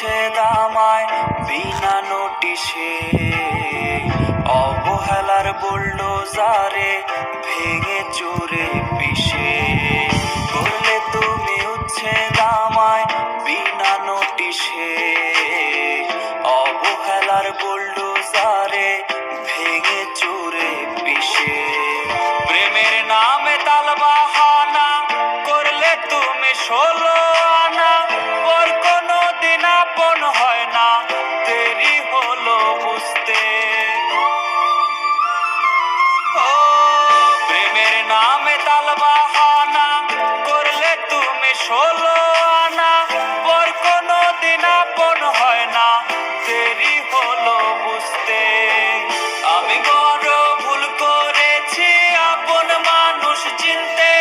উচ্ছেদ আমায় বিনা নোটিশে, অবহেলার বুলডোজারে ভেঙে চুরে পিষে। করলে তুমি উচ্ছেদ আমায় বিনা নোটিশে, অবহেলার বুলডোজারে ভেঙে চুরে পিষে। প্রেমের নামে তালবাহানা করলে তুমি 16 আনা, পর কোনো দিন আপন হয় না, দেরি হলো বুঝতে। ও প্রেমের নামে তালবাহানা করলে তুমি 16 আনা, পর কোনো দিন আপন হয় না, দেরি হলো বুঝতে। আমি বড় ভুল করেছি আপন মানুষ চিনতে,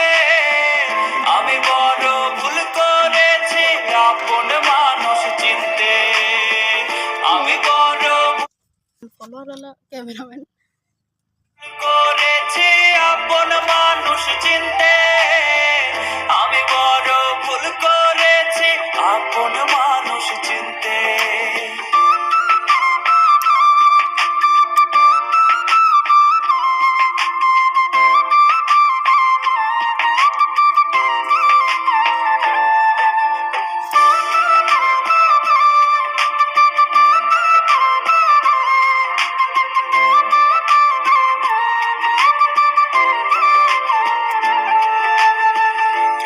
আমি বড় ভুল করেছি আপন মানুষ চিনতে, আমি বড় ক্যামেরাম্যান করেছি আপন মানুষ চিনতে, আমি বড় ভুল করেছি আপন মানুষ চিনতে।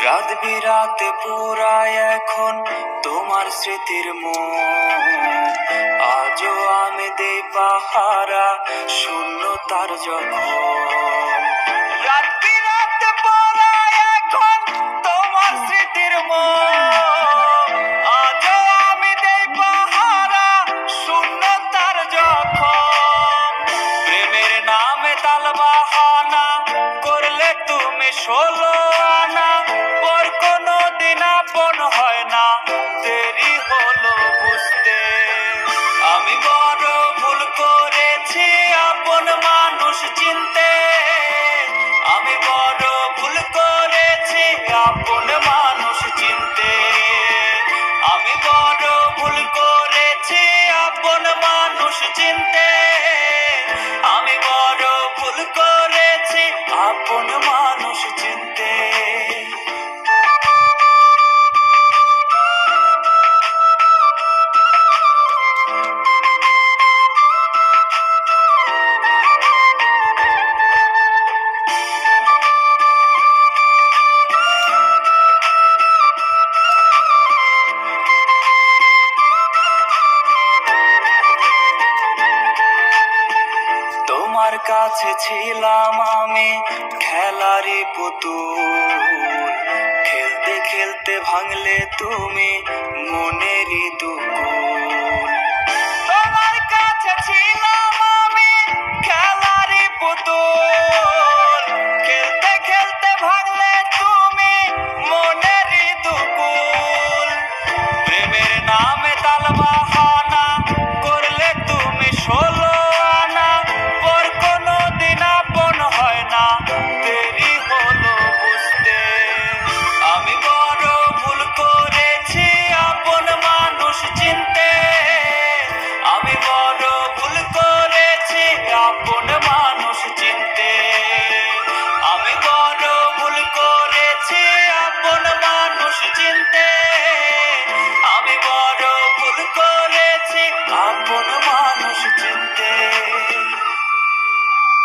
রাত বিরাতে পুরায় এখন তোমার স্মৃতির মুখ, আজও আমি দেই পাহারা শূন্যতার যখন। রাত বিরাতে পুরায় এখন তোমার স্মৃতির মুখ, আজও আমি দেই পাহারা শূন্যতার যখন। প্রেমের নামে তালবাহানা করলে তুমি 16 আনা, পর কোনো দিন আপন হয় না, দেরি হলো বুঝতে। আমি বড় ভুল করেছি আপন মানুষ চিনতে, আমি বড় ভুল করেছি আপন মানুষ চিনতে, আমি বড় ভুল করেছি আপন মানুষ চিনতে, আমি বড় ভুল করেছি আপন মানুষ চিনতে। তোমার কাছে ছিলাম আমি খেলারই পুতুল, খেলতে খেলতে ভাঙলে তুমি মনেরই দুকুল।